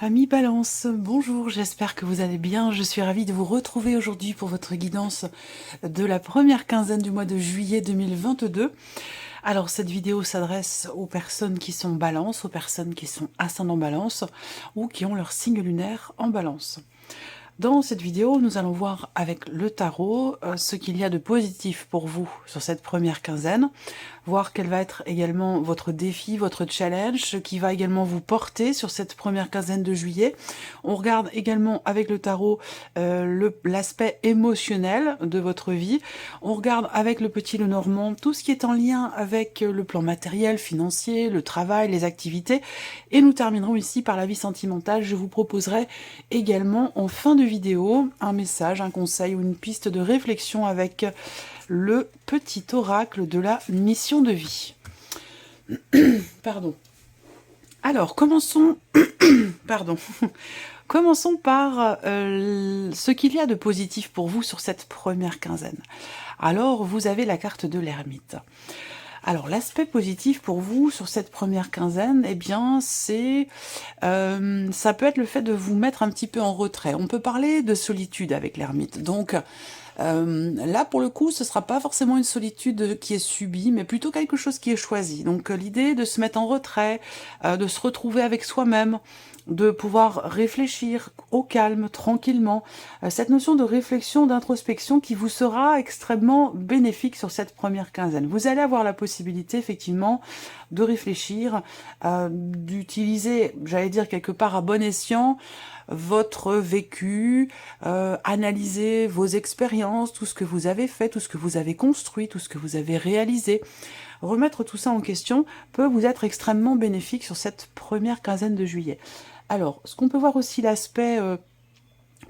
Amis Balance, bonjour, j'espère que vous allez bien. Je suis ravie de vous retrouver aujourd'hui pour votre guidance de la première quinzaine du mois de juillet 2022. Alors cette vidéo s'adresse aux personnes qui sont Balance, aux personnes qui sont ascendant Balance ou qui ont leur signe lunaire en Balance. Dans cette vidéo, nous allons voir avec le tarot ce qu'il y a de positif pour vous sur cette première quinzaine, voir quel va être également votre défi, votre challenge, ce qui va également vous porter sur cette première quinzaine de juillet. On regarde également avec le tarot l'aspect émotionnel de votre vie. On regarde avec le petit Lenormand tout ce qui est en lien avec le plan matériel, financier, le travail, les activités. Et nous terminerons ici par la vie sentimentale. Je vous proposerai également en fin de vidéo un message, un conseil ou une piste de réflexion avec le petit oracle de la mission de vie. Pardon. Alors, commençons Commençons par ce qu'il y a de positif pour vous sur cette première quinzaine. Alors, vous avez la carte de l'ermite. Alors, l'aspect positif pour vous sur cette première quinzaine, eh bien, c'est ça peut être le fait de vous mettre un petit peu en retrait. On peut parler de solitude avec l'ermite. Donc, là, pour le coup, ce sera pas forcément une solitude qui est subie, mais plutôt quelque chose qui est choisi. Donc, l'idée de se mettre en retrait, de se retrouver avec soi-même, de pouvoir réfléchir au calme, tranquillement. Cette notion de réflexion, d'introspection qui vous sera extrêmement bénéfique sur cette première quinzaine. Vous allez avoir la possibilité, effectivement, de réfléchir, d'utiliser, j'allais dire quelque part à bon escient, votre vécu, analyser vos expériences, tout ce que vous avez fait, tout ce que vous avez construit, tout ce que vous avez réalisé. Remettre tout ça en question peut vous être extrêmement bénéfique sur cette première quinzaine de juillet. Alors, ce qu'on peut voir aussi, l'aspect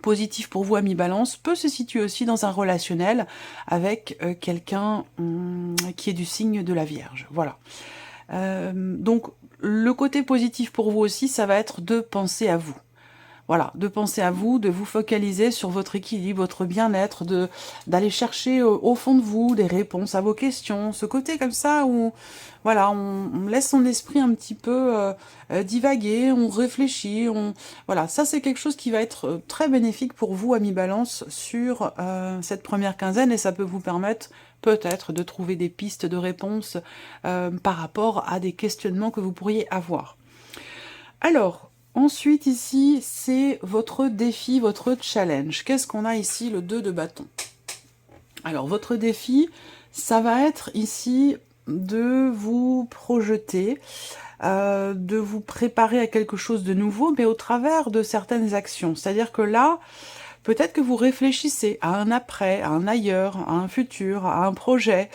positif pour vous, amis Balance, peut se situer aussi dans un relationnel avec quelqu'un qui est du signe de la Vierge. Voilà. Donc, le côté positif pour vous aussi, ça va être de penser à vous. Voilà, de penser à vous, de vous focaliser sur votre équilibre, votre bien-être, d'aller chercher au fond de vous des réponses à vos questions. Ce côté comme ça où, voilà, on laisse son esprit un petit peu divaguer, on réfléchit, voilà, ça c'est quelque chose qui va être très bénéfique pour vous, amis Balance, sur cette première quinzaine, et ça peut vous permettre peut-être de trouver des pistes de réponses par rapport à des questionnements que vous pourriez avoir. Alors, ensuite, ici, c'est votre défi, votre challenge. Qu'est-ce qu'on a ici? Le 2 de bâton. Alors, votre défi, ça va être ici de vous projeter, de vous préparer à quelque chose de nouveau, mais au travers de certaines actions. C'est-à-dire que là, peut-être que vous réfléchissez à un après, à un ailleurs, à un futur, à un projet,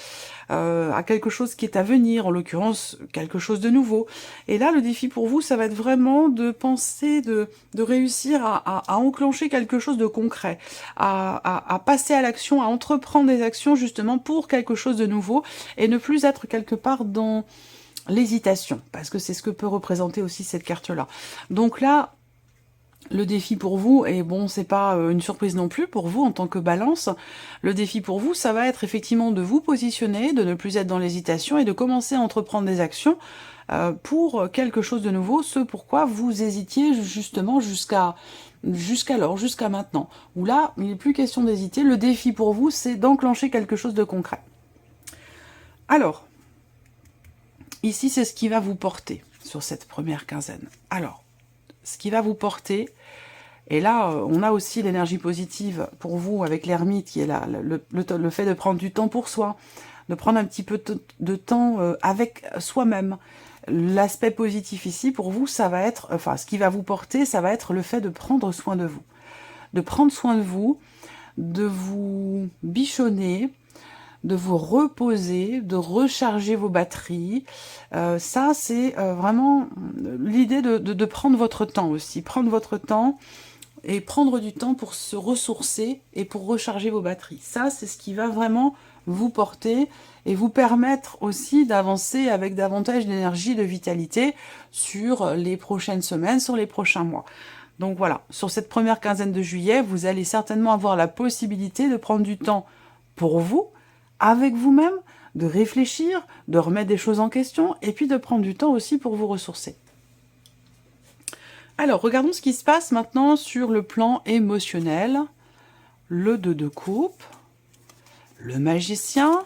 à quelque chose qui est à venir, en l'occurrence quelque chose de nouveau. Et là, le défi pour vous, ça va être vraiment de penser, de réussir à enclencher quelque chose de concret, à passer à l'action, à entreprendre des actions justement pour quelque chose de nouveau, et ne plus être quelque part dans l'hésitation, parce que c'est ce que peut représenter aussi cette carte-là. Donc là, le défi pour vous, et bon, c'est pas une surprise non plus pour vous en tant que Balance, le défi pour vous, ça va être effectivement de vous positionner, de ne plus être dans l'hésitation et de commencer à entreprendre des actions pour quelque chose de nouveau, ce pourquoi vous hésitiez justement jusqu'alors, jusqu'à maintenant. Où là, il n'est plus question d'hésiter, le défi pour vous, c'est d'enclencher quelque chose de concret. Alors, ici, c'est ce qui va vous porter sur cette première quinzaine. Alors, ce qui va vous porter, et là, on a aussi l'énergie positive pour vous avec l'ermite, qui est là, le fait de prendre du temps pour soi, de prendre un petit peu de temps avec soi-même. L'aspect positif ici, pour vous, ça va être, enfin, ce qui va vous porter, ça va être le fait de prendre soin de vous. De prendre soin de vous bichonner, de vous reposer, de recharger vos batteries. Ça, c'est vraiment l'idée de prendre votre temps aussi. Prendre votre temps et prendre du temps pour se ressourcer et pour recharger vos batteries. Ça, c'est ce qui va vraiment vous porter et vous permettre aussi d'avancer avec davantage d'énergie, de vitalité sur les prochaines semaines, sur les prochains mois. Donc voilà, sur cette première quinzaine de juillet, vous allez certainement avoir la possibilité de prendre du temps pour vous, avec vous-même, de réfléchir, de remettre des choses en question, et puis de prendre du temps aussi pour vous ressourcer. Alors, regardons ce qui se passe maintenant sur le plan émotionnel. Le 2 de coupe, le magicien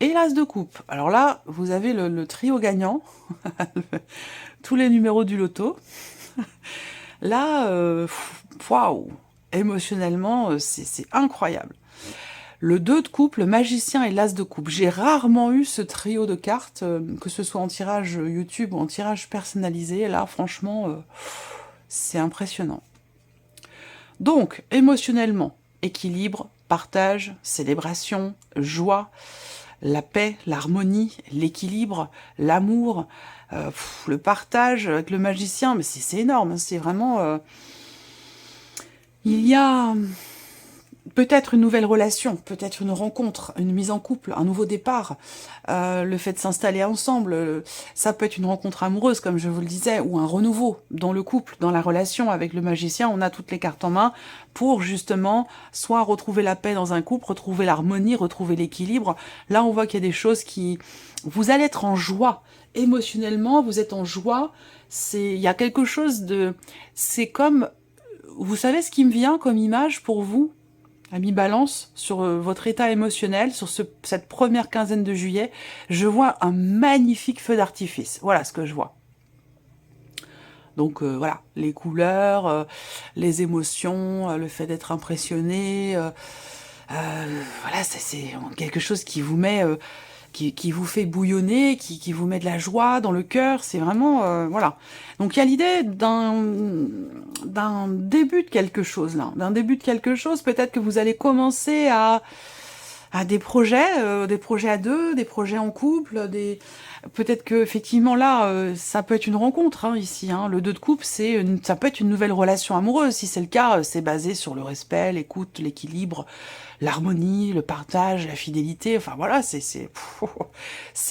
et l'as de coupe. Alors là, vous avez le trio gagnant, tous les numéros du loto. Là, waouh, émotionnellement, c'est incroyable. Le 2 de coupe, le magicien et l'as de coupe. J'ai rarement eu ce trio de cartes, que ce soit en tirage YouTube ou en tirage personnalisé. Là, franchement, c'est impressionnant. Donc, émotionnellement, équilibre, partage, célébration, joie, la paix, l'harmonie, l'équilibre, l'amour, le partage avec le magicien, mais c'est énorme, c'est vraiment... il y a peut-être une nouvelle relation, peut-être une rencontre, une mise en couple, un nouveau départ, le fait de s'installer ensemble, ça peut être une rencontre amoureuse, comme je vous le disais, ou un renouveau dans le couple, dans la relation avec le magicien. On a toutes les cartes en main pour justement soit retrouver la paix dans un couple, retrouver l'harmonie, retrouver l'équilibre. Là, on voit qu'il y a des choses qui... Vous allez être en joie, émotionnellement, vous êtes en joie, il y a quelque chose de... C'est comme... Vous savez ce qui me vient comme image pour vous, ami Balance, sur votre état émotionnel, sur cette première quinzaine de juillet, je vois un magnifique feu d'artifice. Voilà ce que je vois. Donc voilà, les couleurs, les émotions, le fait d'être impressionné, voilà, c'est quelque chose qui vous met... qui vous fait bouillonner, qui vous met de la joie dans le cœur, c'est vraiment... voilà. Donc il y a l'idée d'un début de quelque chose, là. D'un début de quelque chose, peut-être que vous allez commencer à des projets à deux, des projets en couple, peut-être que effectivement là, ça peut être une rencontre, hein, ici. Hein. Le 2 de coupe, ça peut être une nouvelle relation amoureuse. Si c'est le cas, c'est basé sur le respect, l'écoute, l'équilibre, l'harmonie, le partage, la fidélité. Enfin voilà, c'est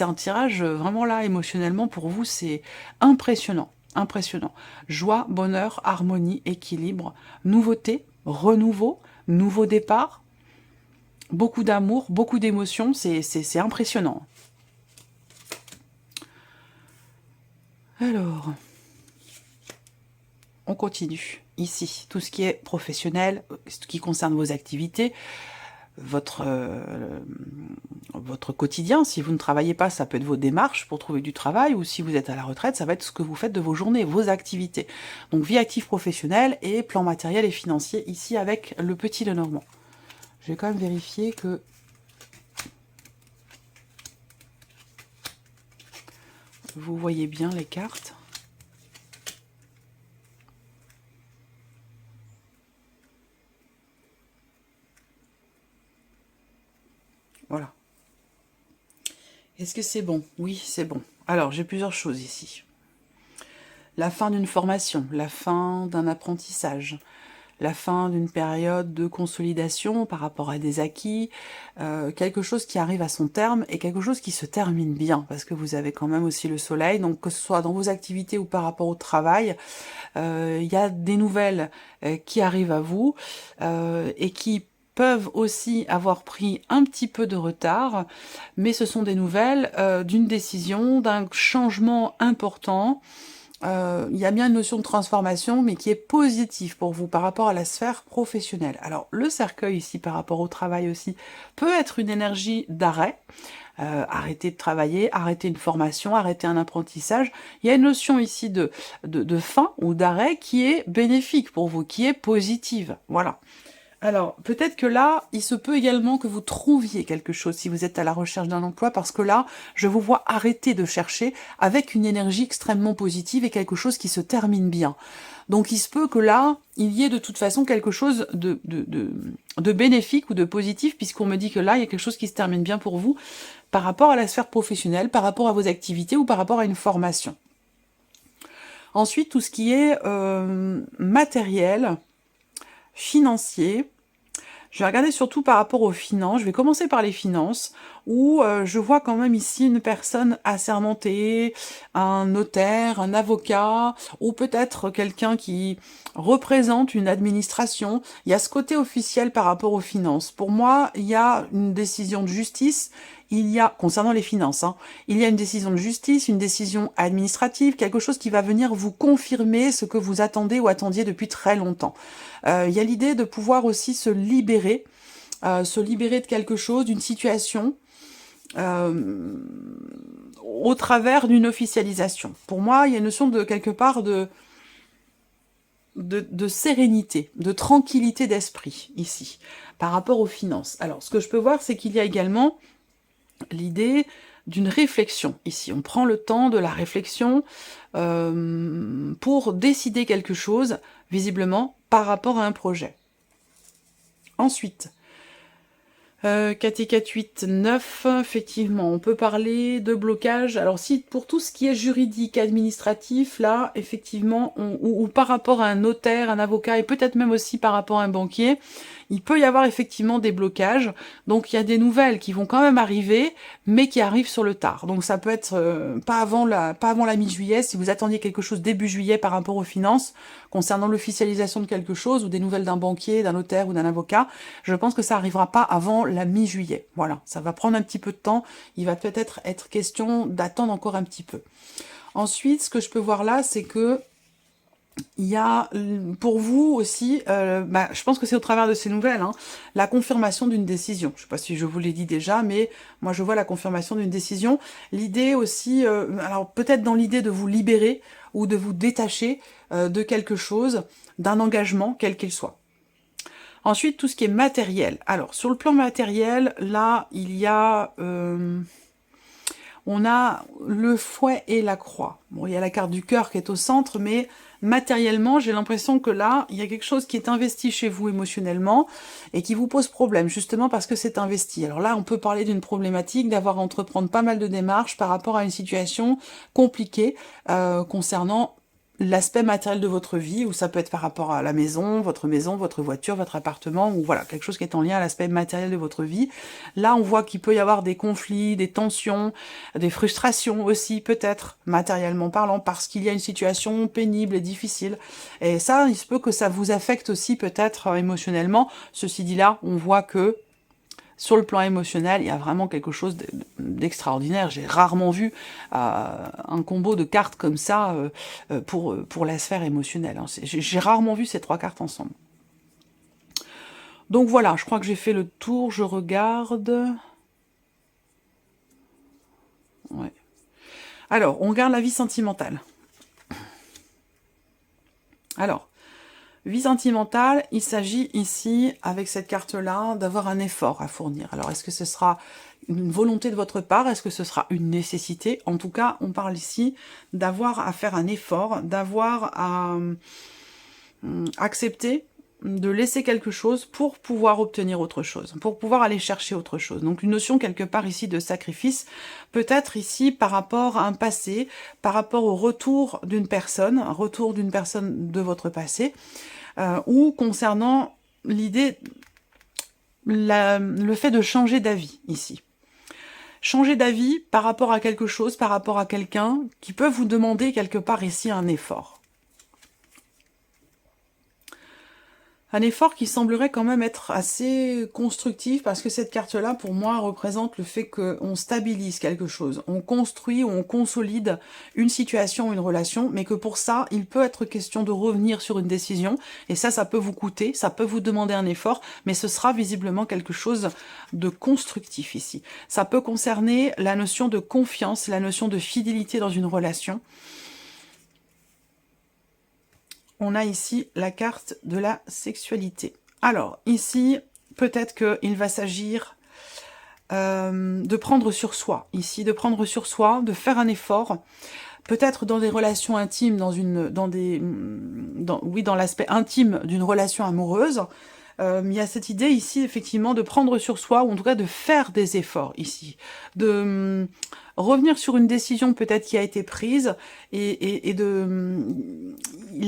un tirage vraiment là, émotionnellement, pour vous, c'est impressionnant. Impressionnant. Joie, bonheur, harmonie, équilibre, nouveauté, renouveau, nouveau départ, beaucoup d'amour, beaucoup d'émotions, c'est impressionnant. Alors, on continue. Ici, tout ce qui est professionnel, ce qui concerne vos activités, votre quotidien. Si vous ne travaillez pas, ça peut être vos démarches pour trouver du travail, ou si vous êtes à la retraite, ça va être ce que vous faites de vos journées, vos activités. Donc vie active professionnelle et plan matériel et financier, ici avec le petit Lenormand. Je vais quand même vérifier que... vous voyez bien les cartes. Voilà. Est-ce que c'est bon? Oui, c'est bon. Alors, j'ai plusieurs choses ici. La fin d'une formation, la fin d'un apprentissage, la fin d'une période de consolidation par rapport à des acquis, quelque chose qui arrive à son terme et quelque chose qui se termine bien, parce que vous avez quand même aussi le soleil, donc que ce soit dans vos activités ou par rapport au travail, il y a des nouvelles qui arrivent à vous et qui peuvent aussi avoir pris un petit peu de retard, mais ce sont des nouvelles d'une décision, d'un changement important. Il y a bien une notion de transformation, mais qui est positive pour vous par rapport à la sphère professionnelle. Alors, le cercueil ici, par rapport au travail aussi, peut être une énergie d'arrêt. Arrêter de travailler, arrêter une formation, arrêter un apprentissage. Il y a une notion ici de fin ou d'arrêt qui est bénéfique pour vous, qui est positive. Voilà. Alors, peut-être que là, il se peut également que vous trouviez quelque chose si vous êtes à la recherche d'un emploi, parce que là, je vous vois arrêter de chercher avec une énergie extrêmement positive et quelque chose qui se termine bien. Donc, il se peut que là, il y ait de toute façon quelque chose de bénéfique ou de positif, puisqu'on me dit que là, il y a quelque chose qui se termine bien pour vous par rapport à la sphère professionnelle, par rapport à vos activités ou par rapport à une formation. Ensuite, tout ce qui est matériel, financier. Je vais regarder surtout par rapport aux finances. Je vais commencer par les finances, où je vois quand même ici une personne assermentée, un notaire, un avocat, ou peut-être quelqu'un qui représente une administration. Il y a ce côté officiel par rapport aux finances. Pour moi, il y a une décision de justice, il y a, concernant les finances, hein, il y a une décision de justice, une décision administrative, quelque chose qui va venir vous confirmer ce que vous attendez ou attendiez depuis très longtemps. Il y a l'idée de pouvoir aussi se libérer de quelque chose, d'une situation, au travers d'une officialisation. Pour moi, il y a une notion de quelque part de sérénité, de tranquillité d'esprit ici, par rapport aux finances. Alors, ce que je peux voir, c'est qu'il y a également l'idée d'une réflexion ici. On prend le temps de la réflexion pour décider quelque chose, visiblement, par rapport à un projet. Ensuite, 4 et 4, 8, 9, effectivement, on peut parler de blocage. Alors si pour tout ce qui est juridique, administratif, là, effectivement, ou par rapport à un notaire, un avocat, et peut-être même aussi par rapport à un banquier, il peut y avoir effectivement des blocages. Donc il y a des nouvelles qui vont quand même arriver, mais qui arrivent sur le tard. Donc ça peut être pas avant la mi-juillet, si vous attendiez quelque chose début juillet par rapport aux finances, concernant l'officialisation de quelque chose, ou des nouvelles d'un banquier, d'un notaire ou d'un avocat, je pense que ça n'arrivera pas avant la mi-juillet. Voilà, ça va prendre un petit peu de temps, il va peut-être être question d'attendre encore un petit peu. Ensuite, ce que je peux voir là, c'est que il y a pour vous aussi, je pense que c'est au travers de ces nouvelles, hein, la confirmation d'une décision. Je ne sais pas si je vous l'ai dit déjà, mais moi je vois la confirmation d'une décision. L'idée aussi, alors peut-être dans l'idée de vous libérer ou de vous détacher de quelque chose, d'un engagement, quel qu'il soit. Ensuite, tout ce qui est matériel. Alors, sur le plan matériel, là, il y a... on a le fouet et la croix. Bon, il y a la carte du cœur qui est au centre, mais matériellement, j'ai l'impression que là, il y a quelque chose qui est investi chez vous émotionnellement et qui vous pose problème, justement parce que c'est investi. Alors là, on peut parler d'une problématique, d'avoir à entreprendre pas mal de démarches par rapport à une situation compliquée concernant l'aspect matériel de votre vie, ou ça peut être par rapport à la maison, votre voiture, votre appartement, ou voilà, quelque chose qui est en lien à l'aspect matériel de votre vie. Là, on voit qu'il peut y avoir des conflits, des tensions, des frustrations aussi, peut-être, matériellement parlant, parce qu'il y a une situation pénible et difficile. Et ça, il se peut que ça vous affecte aussi, peut-être, émotionnellement. Ceci dit là, on voit que sur le plan émotionnel, il y a vraiment quelque chose d'extraordinaire. J'ai rarement vu un combo de cartes comme ça pour la sphère émotionnelle. J'ai rarement vu ces 3 cartes ensemble. Donc voilà, je crois que j'ai fait le tour. Je regarde. Ouais. Alors, on regarde la vie sentimentale. Alors, vie sentimentale, il s'agit ici, avec cette carte-là, d'avoir un effort à fournir. Alors, est-ce que ce sera une volonté de votre part? Est-ce que ce sera une nécessité? En tout cas, on parle ici d'avoir à faire un effort, d'avoir à accepter de laisser quelque chose pour pouvoir obtenir autre chose, pour pouvoir aller chercher autre chose. Donc une notion quelque part ici de sacrifice, peut-être ici par rapport à un passé, par rapport au retour d'une personne, un retour d'une personne de votre passé, ou concernant l'idée, le fait de changer d'avis ici. Changer d'avis par rapport à quelque chose, par rapport à quelqu'un qui peut vous demander quelque part ici un effort. Un effort qui semblerait quand même être assez constructif, parce que cette carte-là, pour moi, représente le fait qu'on stabilise quelque chose, on construit ou on consolide une situation, une relation, mais que pour ça, il peut être question de revenir sur une décision, et ça peut vous coûter, ça peut vous demander un effort, mais ce sera visiblement quelque chose de constructif ici. Ça peut concerner la notion de confiance, la notion de fidélité dans une relation. On a ici la carte de la sexualité. Alors, ici, peut-être qu'il va s'agir de prendre sur soi. Ici, de prendre sur soi, de faire un effort. Peut-être dans des relations intimes, dans l'aspect intime d'une relation amoureuse. Il y a cette idée ici, effectivement, de prendre sur soi, ou en tout cas de faire des efforts ici. De revenir sur une décision peut-être qui a été prise, il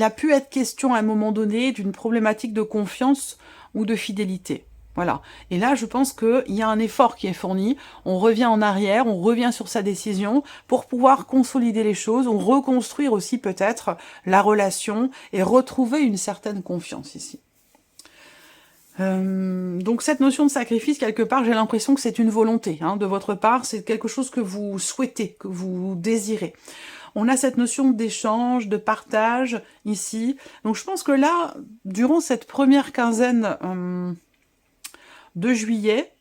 a pu être question à un moment donné d'une problématique de confiance ou de fidélité. Voilà. Et là, je pense qu'il y a un effort qui est fourni. On revient en arrière, on revient sur sa décision pour pouvoir consolider les choses, ou reconstruire aussi peut-être la relation et retrouver une certaine confiance ici. Donc cette notion de sacrifice, quelque part, j'ai l'impression que c'est une volonté hein, de votre part, c'est quelque chose que vous souhaitez, que vous désirez. On a cette notion d'échange, de partage ici. Donc je pense que là, durant cette première quinzaine de juillet,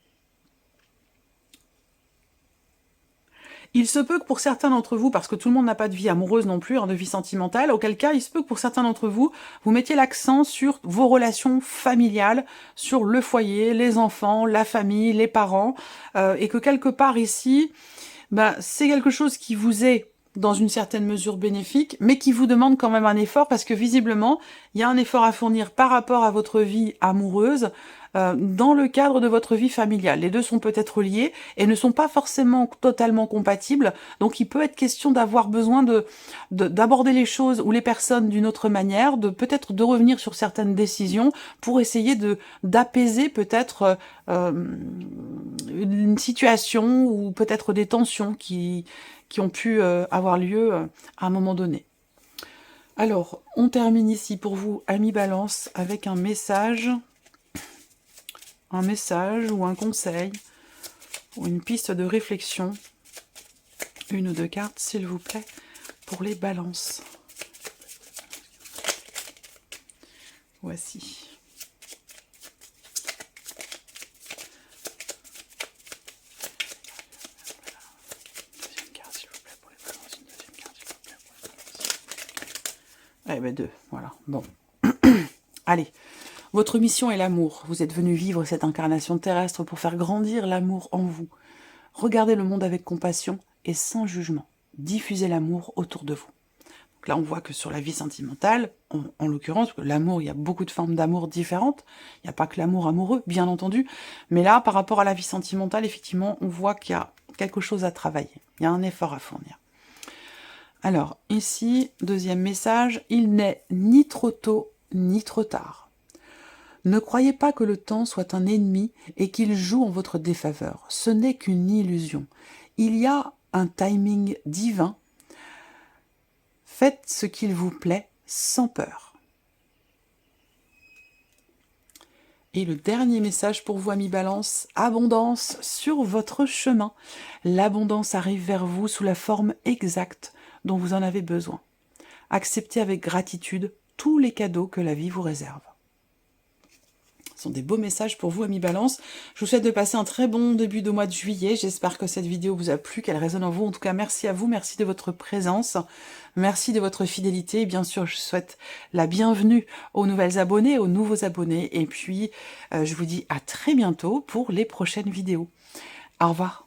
il se peut que pour certains d'entre vous, parce que tout le monde n'a pas de vie amoureuse non plus, hein, de vie sentimentale, auquel cas il se peut que pour certains d'entre vous, vous mettiez l'accent sur vos relations familiales, sur le foyer, les enfants, la famille, les parents, et que quelque part ici, c'est quelque chose qui vous est dans une certaine mesure bénéfique, mais qui vous demande quand même un effort, parce que visiblement, il y a un effort à fournir par rapport à votre vie amoureuse, dans le cadre de votre vie familiale. Les deux sont peut-être liés et ne sont pas forcément totalement compatibles, donc il peut être question d'avoir besoin d'aborder les choses ou les personnes d'une autre manière, peut-être de revenir sur certaines décisions pour essayer d'apaiser peut-être une situation ou peut-être des tensions qui ont pu avoir lieu à un moment donné. Alors, on termine ici pour vous, amis Balance, avec un message ou un conseil, ou une piste de réflexion, une ou deux cartes, s'il vous plaît, pour les Balances. Voici. Deuxième carte, s'il vous plaît, pour les Balances. Une deuxième carte, s'il vous plaît, pour les Balances. Eh ben deux, voilà, bon. Allez. Votre mission est l'amour. Vous êtes venu vivre cette incarnation terrestre pour faire grandir l'amour en vous. Regardez le monde avec compassion et sans jugement. Diffusez l'amour autour de vous. Donc là, on voit que sur la vie sentimentale, en l'occurrence, l'amour, il y a beaucoup de formes d'amour différentes. Il n'y a pas que l'amour amoureux, bien entendu. Mais là, par rapport à la vie sentimentale, effectivement, on voit qu'il y a quelque chose à travailler. Il y a un effort à fournir. Alors, ici, deuxième message, il n'est ni trop tôt, ni trop tard. Ne croyez pas que le temps soit un ennemi et qu'il joue en votre défaveur. Ce n'est qu'une illusion. Il y a un timing divin. Faites ce qu'il vous plaît sans peur. Et le dernier message pour vous, amis Balance, abondance sur votre chemin. L'abondance arrive vers vous sous la forme exacte dont vous en avez besoin. Acceptez avec gratitude tous les cadeaux que la vie vous réserve. Ce sont des beaux messages pour vous, amis Balance. Je vous souhaite de passer un très bon début de mois de juillet. J'espère que cette vidéo vous a plu, qu'elle résonne en vous. En tout cas, merci à vous, merci de votre présence, merci de votre fidélité. Et bien sûr, je souhaite la bienvenue aux nouvelles abonnées, aux nouveaux abonnés. Et puis, je vous dis à très bientôt pour les prochaines vidéos. Au revoir.